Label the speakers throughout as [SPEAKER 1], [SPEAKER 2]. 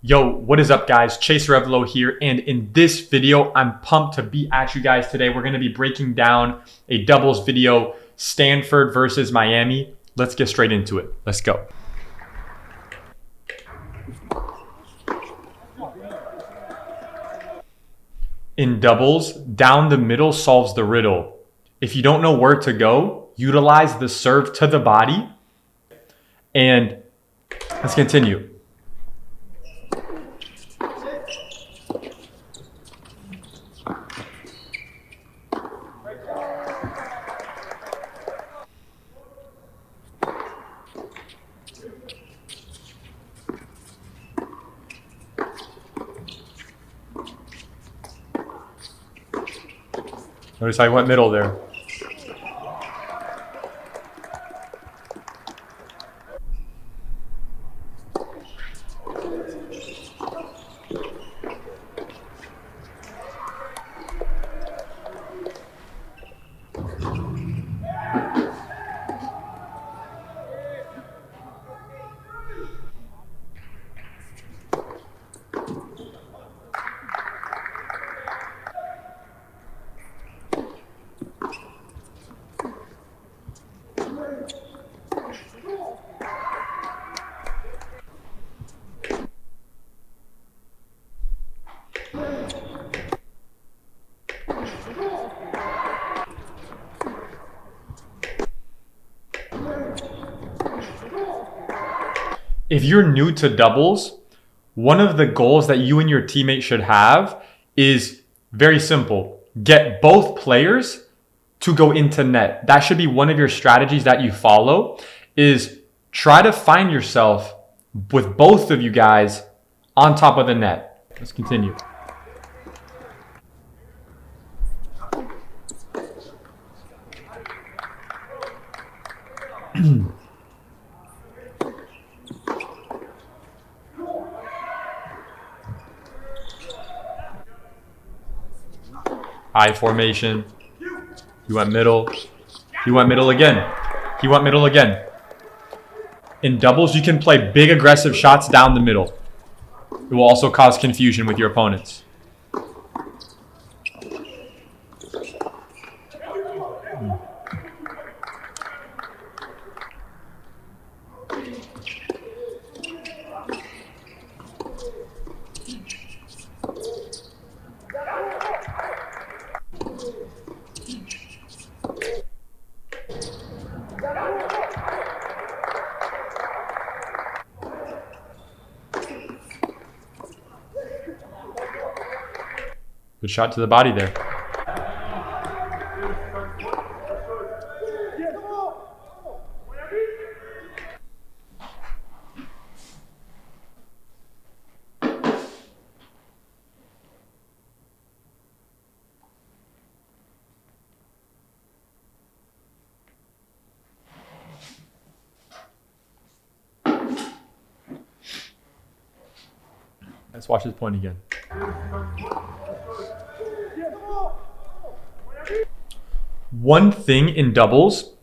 [SPEAKER 1] Yo, what is up guys? Chase Revelo here, and in this video, I'm pumped to be at you guys today. We're gonna be breaking down a doubles video, Stanford versus Miami. Let's get straight into it. Let's go. In doubles, down the middle solves the riddle. If you don't know where to go, utilize the serve to the body. And let's continue. Notice I went middle there. If you're new to doubles, one of the goals that you and your teammate should have is very simple. Get both players to go into net. That should be one of your strategies that you follow, is try to find yourself with both of you guys on top of the net. Let's continue. I formation. He went middle. He went middle again. He went middle again. In doubles, you can play big aggressive shots down the middle. It will also cause confusion with your opponents. Good shot to the body there. Let's watch this point again. One thing in doubles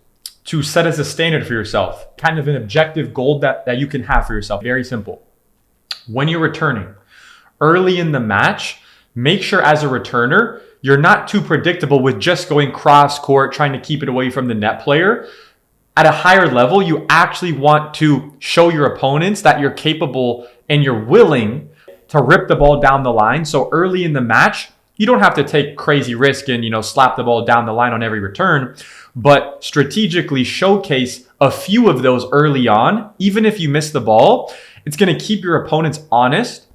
[SPEAKER 1] to set as a standard for yourself, kind of an objective goal that you can have for yourself. Very simple. When you're returning early in the match, make sure as a returner, you're not too predictable with just going cross court, trying to keep it away from the net player. At a higher level, you actually want to show your opponents that you're capable and you're willing to rip the ball down the line. So early in the match, you don't have to take crazy risk and, slap the ball down the line on every return, but strategically showcase a few of those early on. Even if you miss the ball, it's going to keep your opponents honest,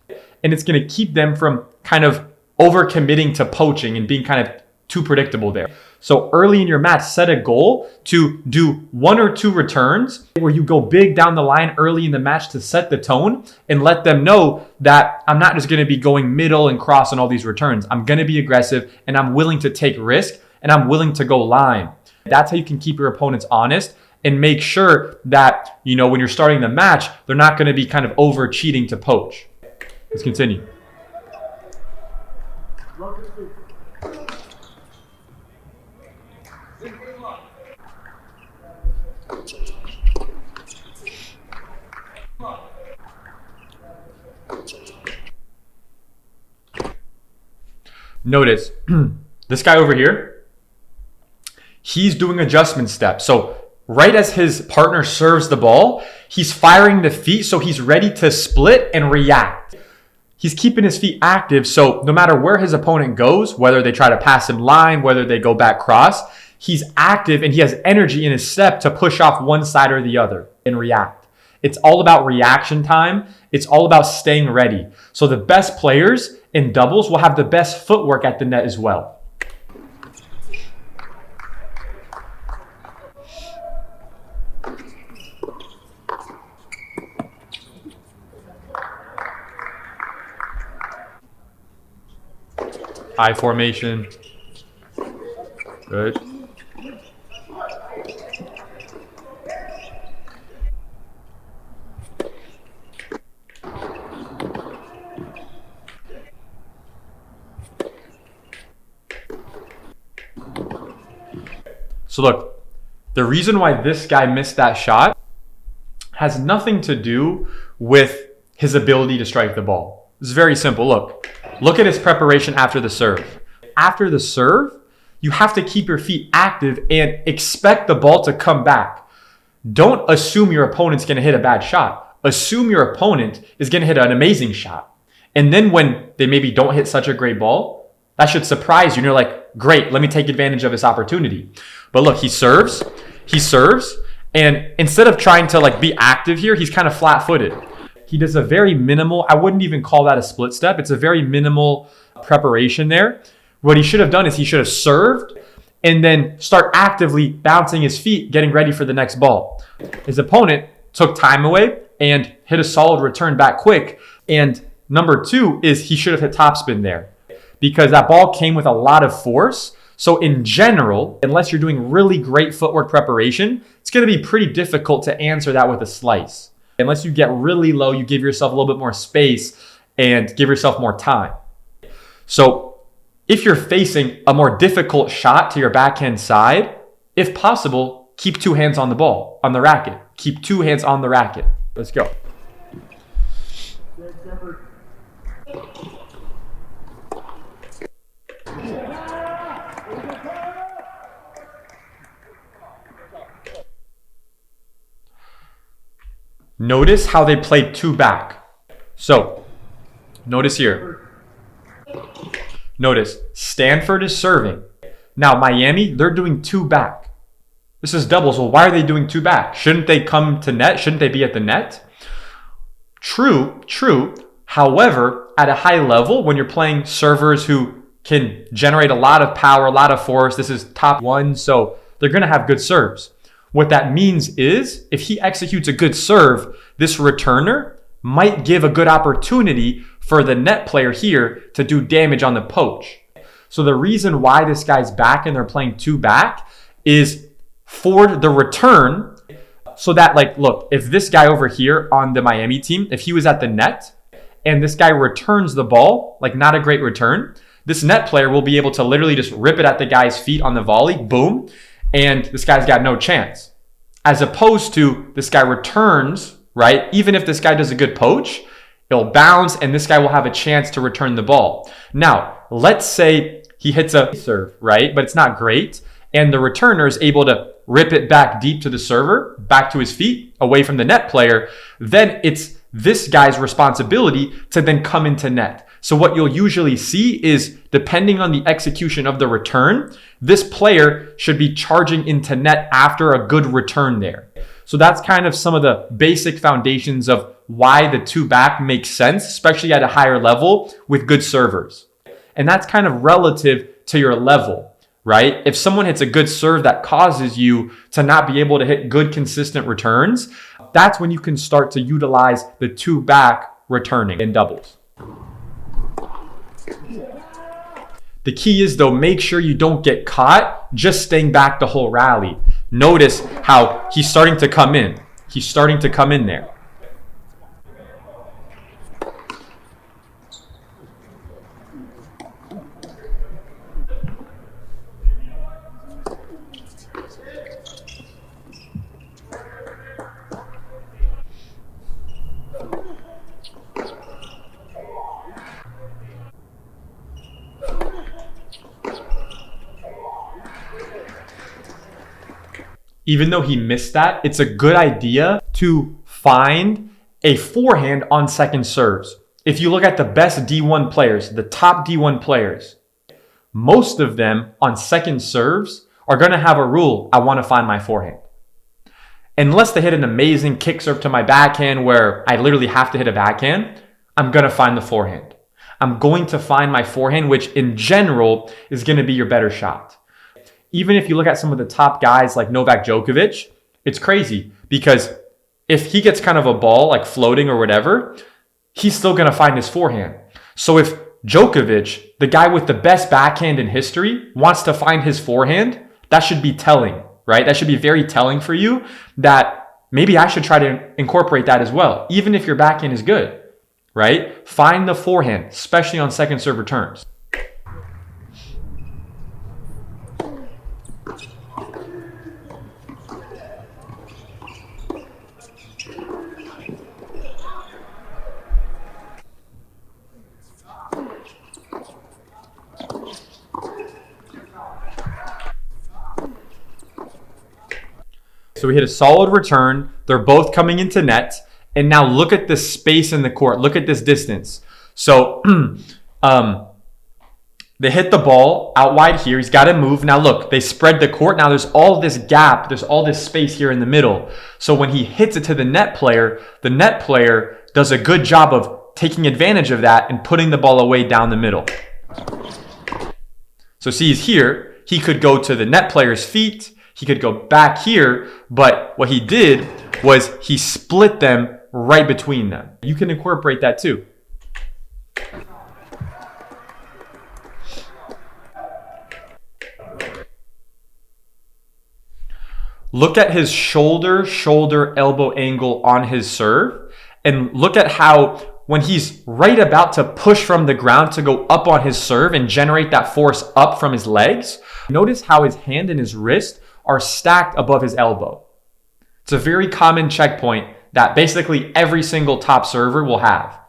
[SPEAKER 1] and it's going to keep them from kind of overcommitting to poaching and being kind of too predictable there. So early in your match, set a goal to do 1 or 2 returns where you go big down the line early in the match to set the tone and let them know that I'm not just going to be going middle and cross on all these returns. I'm going to be aggressive, and I'm willing to take risk, and I'm willing to go line. That's how you can keep your opponents honest and make sure that, when you're starting the match, they're not going to be kind of over cheating to poach. Let's continue. Notice this guy over here, he's doing adjustment steps. So right as his partner serves the ball, he's firing the feet so he's ready to split and react. He's keeping his feet active, so no matter where his opponent goes, whether they try to pass him line, whether they go back cross, he's active and he has energy in his step to push off one side or the other and react. It's all about reaction time. It's all about staying ready. So the best players in doubles will have the best footwork at the net as well. High formation. Good. So look, the reason why this guy missed that shot has nothing to do with his ability to strike the ball. It's very simple. Look at his preparation after the serve. After the serve, you have to keep your feet active and expect the ball to come back. Don't assume your opponent's going to hit a bad shot. Assume your opponent is going to hit an amazing shot. And then when they maybe don't hit such a great ball, that should surprise you. And you're like, great, let me take advantage of this opportunity. But look, he serves, and instead of trying to like be active here, he's kind of flat-footed. He does a very minimal, I wouldn't even call that a split step. It's a very minimal preparation there. What he should have done is he should have served and then start actively bouncing his feet, getting ready for the next ball. His opponent took time away and hit a solid return back quick. And number two is he should have hit topspin there because that ball came with a lot of force. So in general, unless you're doing really great footwork preparation, it's going to be pretty difficult to answer that with a slice. Unless you get really low, you give yourself a little bit more space and give yourself more time. So if you're facing a more difficult shot to your backhand side, if possible, keep two hands on the ball, on the racket. Keep two hands on the racket. Let's go. Notice how they played two back. So, notice here. Notice, Stanford is serving. Now, Miami, they're doing two back. This is doubles. Well, why are they doing two back? Shouldn't they come to net? Shouldn't they be at the net? True. However, at a high level, when you're playing servers who can generate a lot of power, a lot of force, this is top one, so they're going to have good serves. What that means is if he executes a good serve, this returner might give a good opportunity for the net player here to do damage on the poach. So the reason why this guy's back and they're playing two back is for the return so that like, look, if this guy over here on the Miami team, if he was at the net and this guy returns the ball, like not a great return, this net player will be able to literally just rip it at the guy's feet on the volley, boom, and this guy's got no chance. As opposed to this guy returns, right? Even if this guy does a good poach, it'll bounce and this guy will have a chance to return the ball. Now, let's say he hits a serve, right? But it's not great. And the returner is able to rip it back deep to the server, back to his feet, away from the net player. Then it's this guy's responsibility to then come into net. So what you'll usually see is, depending on the execution of the return, this player should be charging into net after a good return there. So that's kind of some of the basic foundations of why the two back makes sense, especially at a higher level with good servers. And that's kind of relative to your level, right? If someone hits a good serve that causes you to not be able to hit good, consistent returns, that's when you can start to utilize the two back returning in doubles. The key is though, make sure you don't get caught just staying back the whole rally. Notice how he's starting to come in. He's starting to come in there. even though he missed that, it's a good idea to find a forehand on second serves. If you look at the best D1 players, the top D1 players, most of them on second serves are going to have a rule, I want to find my forehand. Unless they hit an amazing kick serve to my backhand where I literally have to hit a backhand, I'm going to find the forehand. I'm going to find my forehand, which in general is going to be your better shot. Even if you look at some of the top guys like Novak Djokovic, it's crazy because if he gets kind of a ball like floating or whatever, he's still going to find his forehand. So if Djokovic, the guy with the best backhand in history, wants to find his forehand, that should be telling, right? That should be very telling for you that maybe I should try to incorporate that as well, even if your backhand is good, right? Find the forehand, especially on second serve returns. So we hit a solid return. They're both coming into net. And now look at the space in the court. Look at this distance. So they hit the ball out wide here. He's got to move. Now look, they spread the court. Now there's all this gap. There's all this space here in the middle. So when he hits it to the net player does a good job of taking advantage of that and putting the ball away down the middle. So see, he's here. He could go to the net player's feet. He could go back here, but what he did was he split them right between them. You can incorporate that too. Look at his shoulder, elbow angle on his serve, and look at how when he's right about to push from the ground to go up on his serve and generate that force up from his legs, notice how his hand and his wrist are stacked above his elbow. It's a very common checkpoint that basically every single top server will have.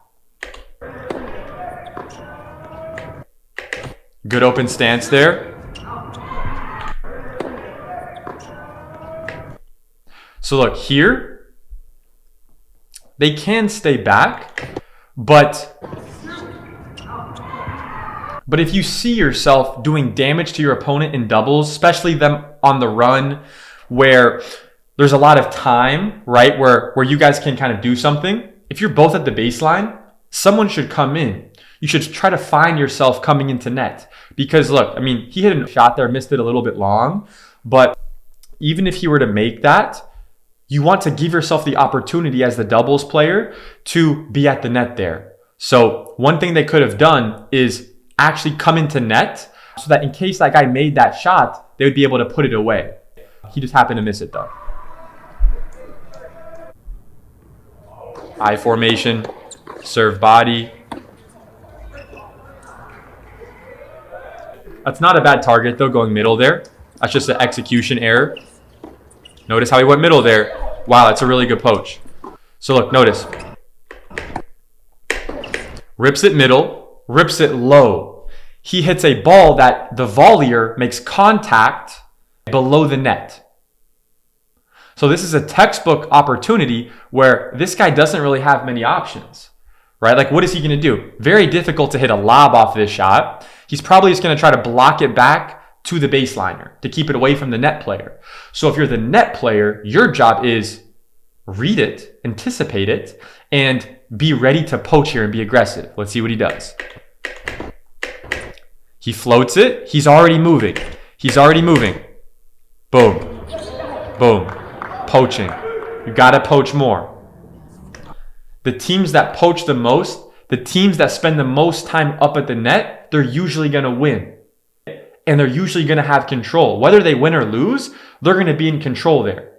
[SPEAKER 1] Good open stance there. So look here, they can stay back, but if you see yourself doing damage to your opponent in doubles, especially them on the run where there's a lot of time, right? Where you guys can kind of do something. If you're both at the baseline, someone should come in. You should try to find yourself coming into net. Because look, I mean, he hit a shot there, missed it a little bit long. But even if he were to make that, you want to give yourself the opportunity as the doubles player to be at the net there. So one thing they could have done is actually come into net so that in case that guy made that shot, they would be able to put it away. He just happened to miss it though. I formation, serve body. That's not a bad target though, going middle there. That's just an execution error. Notice how he went middle there. Wow, that's a really good poach. So look, notice. Rips it middle, rips it low. He hits a ball that the volleyer makes contact below the net. So this is a textbook opportunity where this guy doesn't really have many options, right? Like what is he going to do? Very difficult to hit a lob off this shot. He's probably just going to try to block it back to the baseliner to keep it away from the net player. So if you're the net player, your job is read it, anticipate it, and be ready to poach here and be aggressive. Let's see what he does. He floats it. He's already moving. He's already moving. Boom. Boom. Poaching. You got to poach more. The teams that poach the most, the teams that spend the most time up at the net, they're usually going to win. And they're usually going to have control. Whether they win or lose, they're going to be in control there.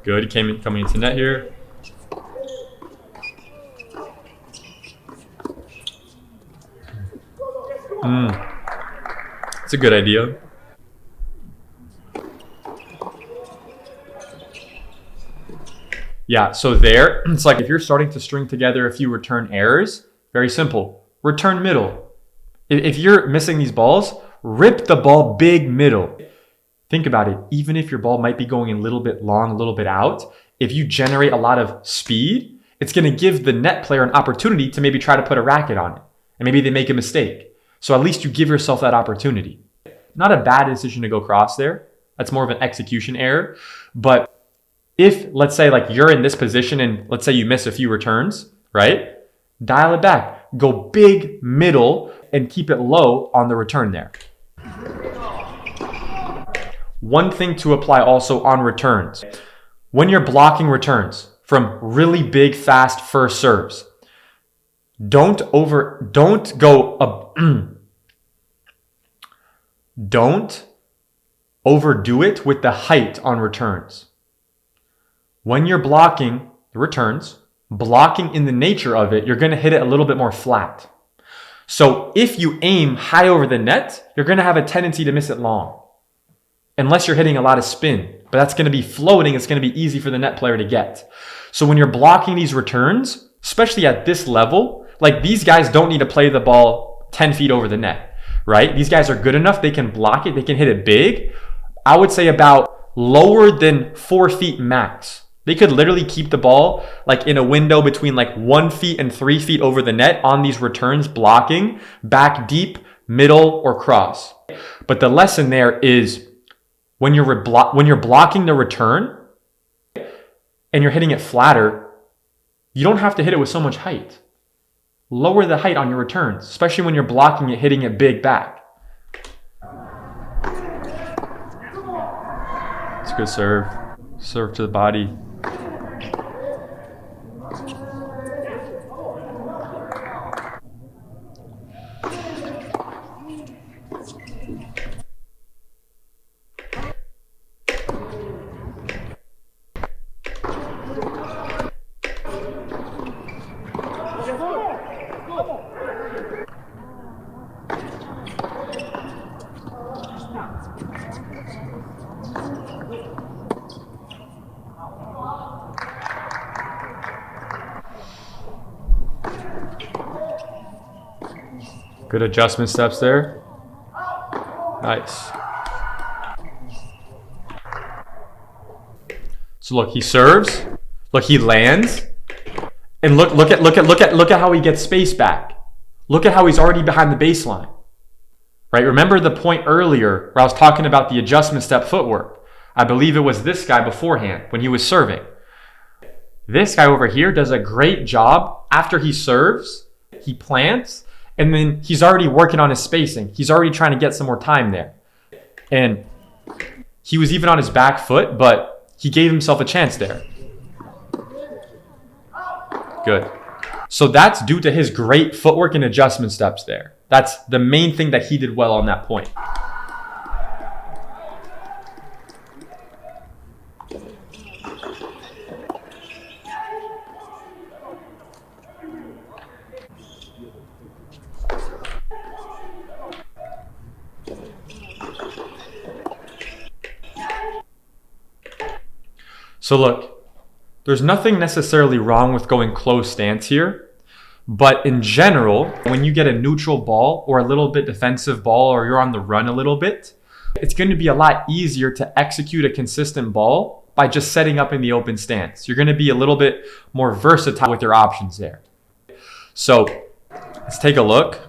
[SPEAKER 1] Good, coming into net here. It's a good idea. Yeah, so there, it's like if you're starting to string together a few return errors, very simple. Return middle. If you're missing these balls, rip the ball big middle. Think about it. Even if your ball might be going a little bit long, a little bit out, if you generate a lot of speed, it's going to give the net player an opportunity to maybe try to put a racket on it. And maybe they make a mistake. So at least you give yourself that opportunity. Not a bad decision to go cross there. That's more of an execution error. But if, let's say, like you're in this position and let's say you miss a few returns, right? Dial it back. Go big middle and keep it low on the return there. One thing to apply also on returns. When you're blocking returns from really big, fast first serves, don't overdo it with the height on returns. When you're blocking the returns, blocking in the nature of it, you're going to hit it a little bit more flat. So if you aim high over the net, you're going to have a tendency to miss it long. Unless you're hitting a lot of spin. But that's going to be floating. It's going to be easy for the net player to get. So when you're blocking these returns, especially at this level, like these guys don't need to play the ball 10 feet over the net, right? These guys are good enough. They can block it. They can hit it big. I would say about lower than 4 feet max. They could literally keep the ball like in a window between like 1 feet and 3 feet over the net on these returns, blocking back deep, middle, or cross. But the lesson there is when you're blocking the return and you're hitting it flatter, you don't have to hit it with so much height. Lower the height on your returns, especially when you're blocking it, hitting it big back. It's a good serve. Serve to the body. Good adjustment steps there. Nice. So look, he serves. Look, he lands. And look at how he gets space back. Look at how he's already behind the baseline. Right? Remember the point earlier where I was talking about the adjustment step footwork. I believe it was this guy beforehand when he was serving. This guy over here does a great job. After he serves, he plants. And then he's already working on his spacing. He's already trying to get some more time there. And he was even on his back foot, but he gave himself a chance there. Good. So that's due to his great footwork and adjustment steps there. That's the main thing that he did well on that point. So look, there's nothing necessarily wrong with going close stance here, but in general, when you get a neutral ball or a little bit defensive ball or you're on the run a little bit, it's going to be a lot easier to execute a consistent ball by just setting up in the open stance. You're going to be a little bit more versatile with your options there. So let's take a look.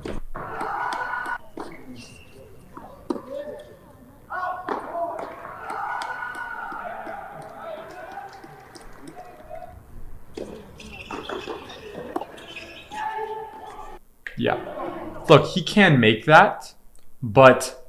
[SPEAKER 1] Yeah. Look, he can make that, but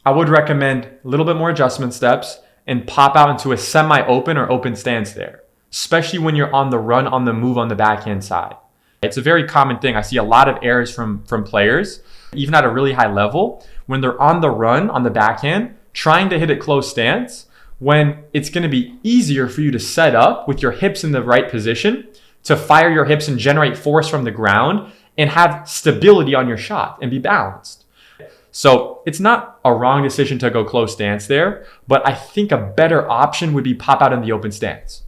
[SPEAKER 1] I would recommend a little bit more adjustment steps and pop out into a semi-open or open stance there, especially when you're on the run, on the move on the backhand side. It's a very common thing. I see a lot of errors from players, even at a really high level, when they're on the run on the backhand, trying to hit a close stance, when it's going to be easier for you to set up with your hips in the right position, to fire your hips and generate force from the ground, and have stability on your shot and be balanced. So it's not a wrong decision to go close stance there, but I think a better option would be pop out in the open stance.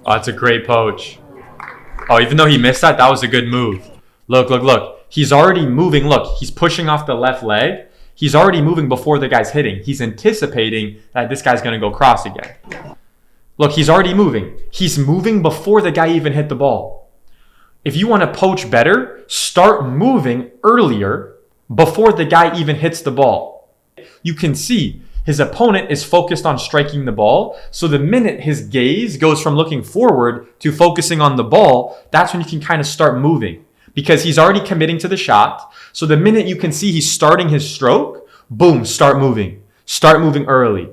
[SPEAKER 1] Oh, that's a great poach. Oh, even though he missed that, that was a good move. Look, look, look. He's already moving. Look, he's pushing off the left leg. He's already moving before the guy's hitting. He's anticipating that this guy's going to go cross again. Look, he's already moving. He's moving before the guy even hit the ball. If you want to poach better, start moving earlier before the guy even hits the ball. You can see his opponent is focused on striking the ball. So the minute his gaze goes from looking forward to focusing on the ball, that's when you can kind of start moving because he's already committing to the shot. So the minute you can see he's starting his stroke, boom, start moving. Start moving early.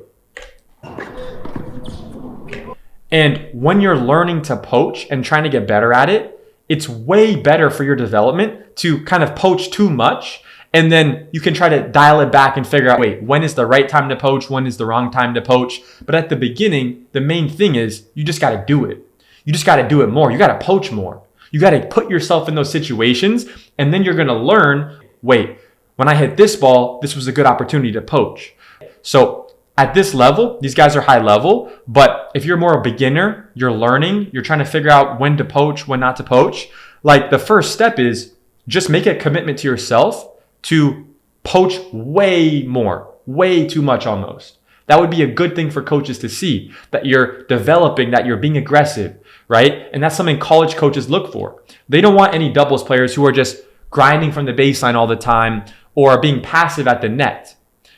[SPEAKER 1] And when you're learning to poach and trying to get better at it, it's way better for your development to kind of poach too much. And then you can try to dial it back and figure out, wait, when is the right time to poach? When is the wrong time to poach? But at the beginning, the main thing is you just got to do it. You just got to do it more. You got to poach more. You got to put yourself in those situations. And then you're going to learn, wait, when I hit this ball, this was a good opportunity to poach. So at this level, these guys are high level. But if you're more a beginner, you're learning, you're trying to figure out when to poach, when not to poach. Like the first step is just make a commitment to yourself to poach way more, way too much almost. That would be a good thing for coaches to see, that you're developing, that you're being aggressive, right? And that's something college coaches look for. They don't want any doubles players who are just grinding from the baseline all the time or being passive at the net,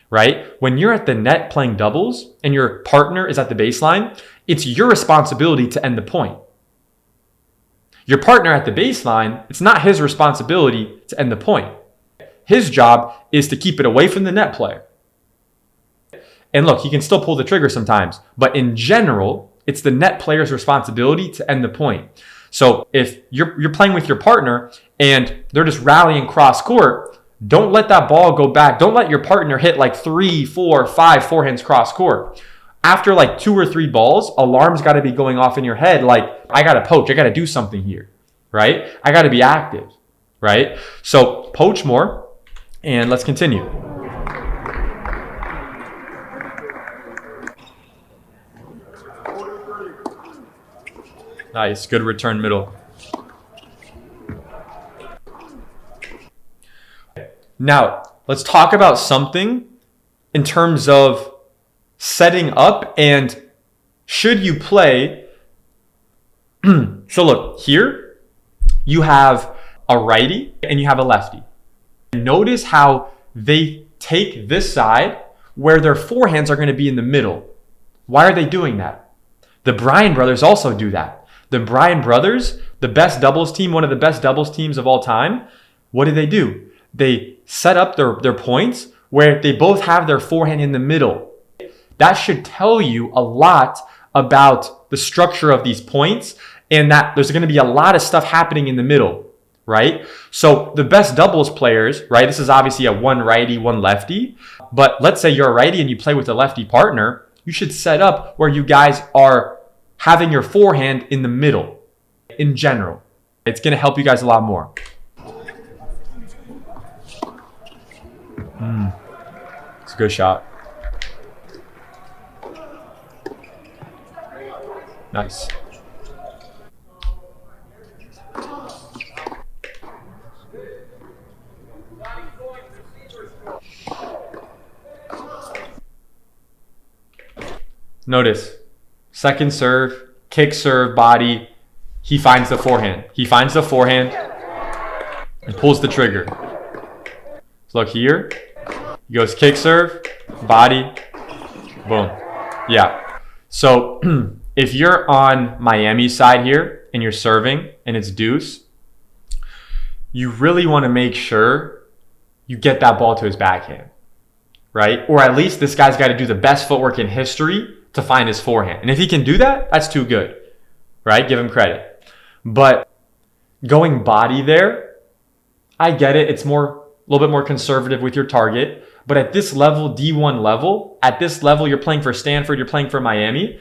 [SPEAKER 1] right? When you're at the net playing doubles and your partner is at the baseline, it's your responsibility to end the point. Your partner at the baseline, it's not his responsibility to end the point. His job is to keep it away from the net player. And look, he can still pull the trigger sometimes, but in general, it's the net player's responsibility to end the point. So if you're playing with your partner and they're just rallying cross court, don't let that ball go back. Don't let your partner hit like 3, 4, 5 forehands cross court. After like 2 or 3 balls, alarms got to be going off in your head. Like, I got to poach. I got to do something here, right? I got to be active, right? So poach more. And let's continue. Nice, good return middle. Now, let's talk about something in terms of setting up and should you play. So look, here you have a righty and you have a lefty. Notice how they take this side where their forehands are going to be in the middle. Why are they doing that? The Bryan Brothers also do that. The Bryan Brothers, the best doubles team, one of the best doubles teams of all time, what do? They set up their points where they both have their forehand in the middle. That should tell you a lot about the structure of these points and that there's going to be a lot of stuff happening in the middle. Right? So the best doubles players, right? This is obviously a one righty, one lefty. But let's say you're a righty and you play with a lefty partner. You should set up where you guys are having your forehand in the middle in general. It's going to help you guys a lot more. It's a good shot. Nice. Notice, second serve, kick serve, body. He finds the forehand. He finds the forehand and pulls the trigger. So look here. He goes kick serve, body, boom. Yeah. So if you're on Miami's side here and you're serving and it's deuce, you really want to make sure you get that ball to his backhand, right? Or at least this guy's got to do the best footwork in history to find his forehand. And if he can do that, that's too good, right? Give him credit. But going body there, I get it. It's more little bit more conservative with your target. But at this level, D1 level, at this level, you're playing for Stanford, you're playing for Miami,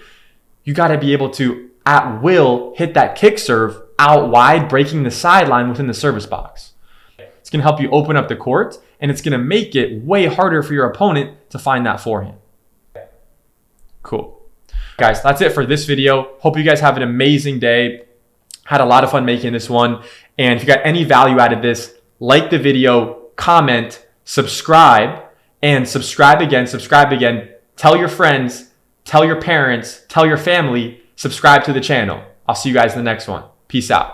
[SPEAKER 1] you got to be able to, at will, hit that kick serve out wide, breaking the sideline within the service box. It's going to help you open up the court, and it's going to make it way harder for your opponent to find that forehand. Cool. Guys, that's it for this video. Hope you guys have an amazing day. Had a lot of fun making this one. And if you got any value out of this, like the video, comment, subscribe, and subscribe again. Tell your friends, tell your parents, tell your family, subscribe to the channel. I'll see you guys in the next one. Peace out.